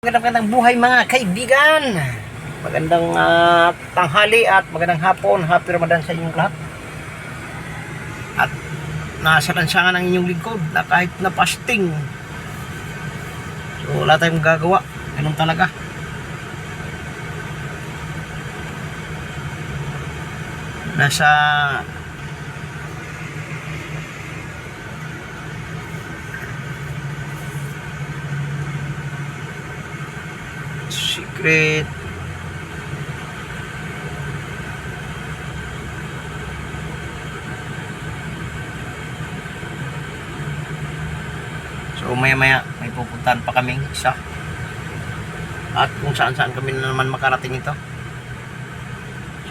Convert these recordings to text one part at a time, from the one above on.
Magandang buhay mga kaibigan. Magandang tanghali at magandang hapon. Happy Ramadan sa inyong lahat. At nasa lansangan ang inyong lingkod na kahit na fasting. So wala tayong gagawa. Ganun talaga. Nasa secret so maya may pupuntahan pa kaming isa at kung saan kami na naman makarating ito,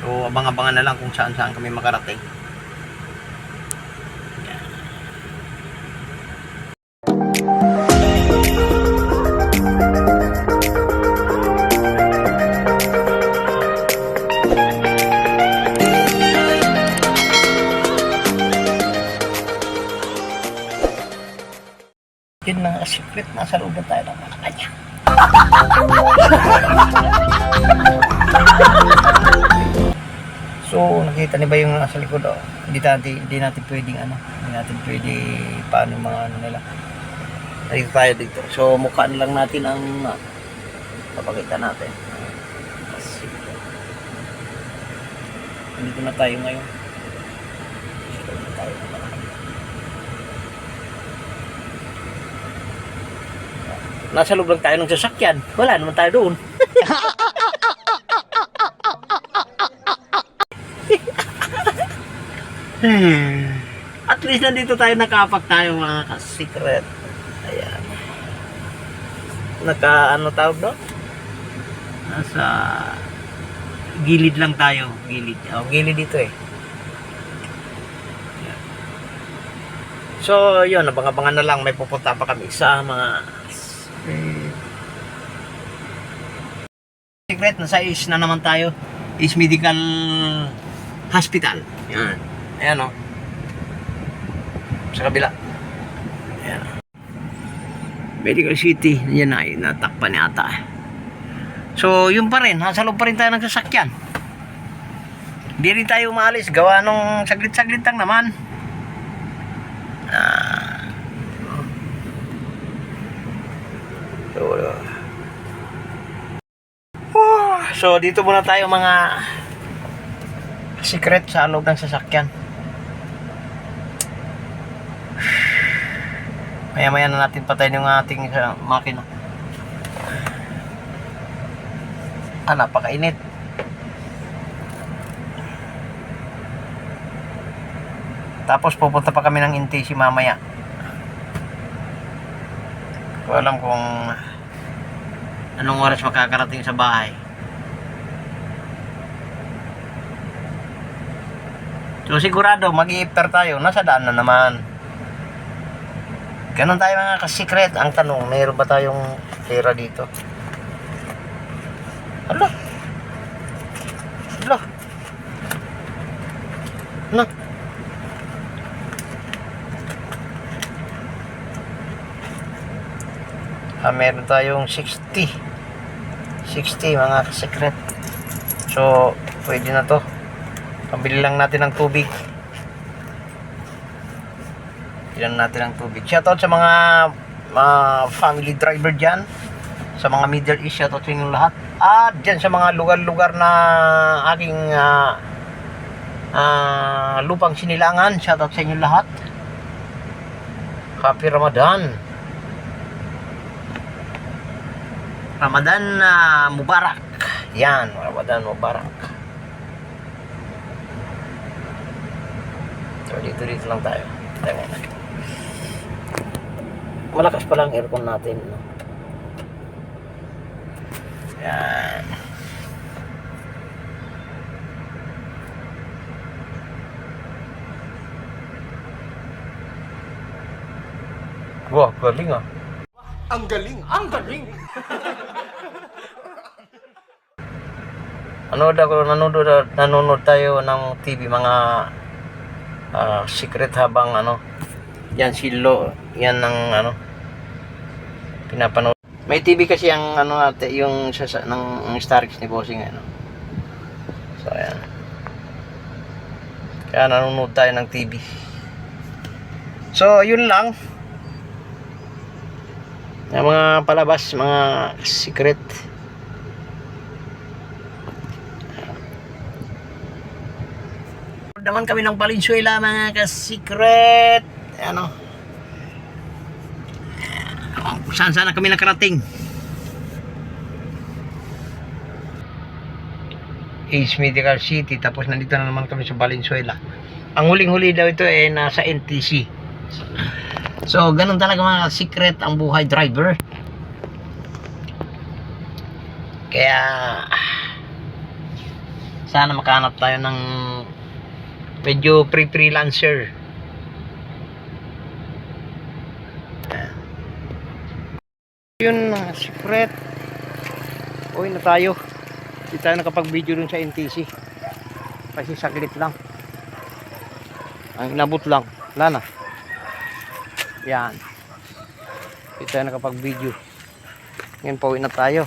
so abang-abangan na lang kung saan kami makarating. Yun na secret, nasa loob na tayo ng mga kanya. So nakita niyo ba yung nasa likod? Oh? Hindi natin pwedeng hindi natin pwede paano yung mga nila. Dito tayo dito. So mukhaan lang natin ang papakita natin. Dito na tayo ngayon. Dito na tayo ng mga kanya. Nasa loob lang tayo ng sasakyan. Wala naman tayo doon. At least nandito tayo, nakapag tayo mga ka-secret. Ayan. Tawag doon? Nasa gilid lang tayo. Gilid. Oh, gilid dito eh. Ayan. So, yun. Abang-abangan na lang. May pupunta pa kami sa mga secret. Nasa is na naman tayo. Is Medical Hospital. Yan. Ayan o. Sa kabila. Ayan. Medical City. Yan na. Natakpan yata. So yun pa rin. Nasa loob pa rin tayo ng sasakyan. Hindi rin tayo umaalis. Gawa nung saglit-saglit lang naman. So dito muna tayo mga secret sa loob ng sasakyan. Maya na natin patayin yung ating makina. Napakainit. Tapos pupunta pa kami ng NTC mamaya. Ko alam kung anong oras makakarating sa bahay. So sigurado mag-i-iftar tayo. Nasa daan na naman. Ganun tayo mga ka-secret. Ang tanong, mayroon ba tayong pera dito? Hala. Ano? Meron tayong 60 mga ka-secret. So pwede na to. Pambili lang natin ng tubig. Ilan natin ng tubig. Shoutout sa mga family driver dyan. Sa mga Middle East, shoutout sa inyong lahat. At dyan sa mga lugar-lugar na aking lupang sinilangan, shoutout sa inyong lahat. Happy Ramadan. Ramadan Mubarak. Yan, Ramadan Mubarak. So dito lang tayo. Malakas pa lang aircon natin, no? Yan. Wah, galing ah. Ang galing! Nanonood tayo ng TV, mga secret habang yan yan ang pinapanood. May TV kasi ang ano natin, yung ng Starix ni Bossing ano. So ayan. Kaya nanonood tayo ng TV. So yun lang. Yung mga palabas, mga secret. Naman kami ng Valenzuela mga ka-secret. Ano? Saan na kami nakarating? Ace Medical City. Tapos nandito na naman kami sa Valenzuela. Ang huling-huli daw ito nasa NTC. So, ganun talaga mga secret ang buhay driver. Kaya sana makahanap tayo ng medyo freelancer. Yun mga secret. Uwi na tayo. Hindi tayo nakapag-video dun sa NTC. Kasi saglit lang. Ang inabot lang. Wala na. Yan. Hindi tayo nakapag-video. Ngayon pauwi na tayo.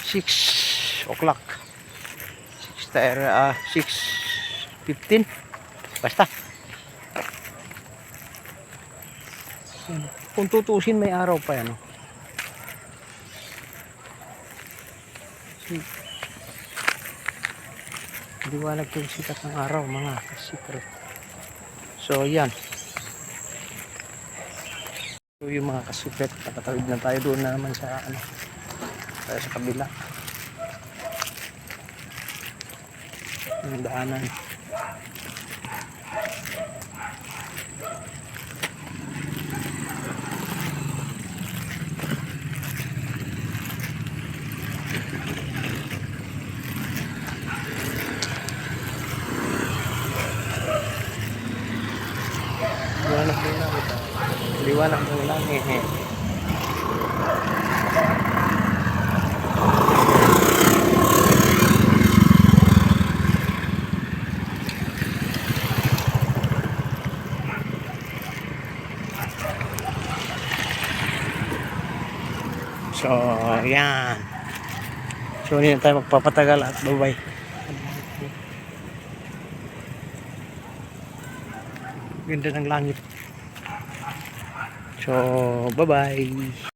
6 o'clock. 6:15. Basta. Kung tutusin may araw pa yan. Liwanag yung sikat ng araw mga secret. So yan. So yung mga kasipet, nakatawid na tayo doon na naman sa ano, tayo sa kabila. Yung daanan. Liwanag ng langit. So, yan. So, hindi na tayo magpapatagal at bye-bye. Ganda ng langit. So, bye-bye.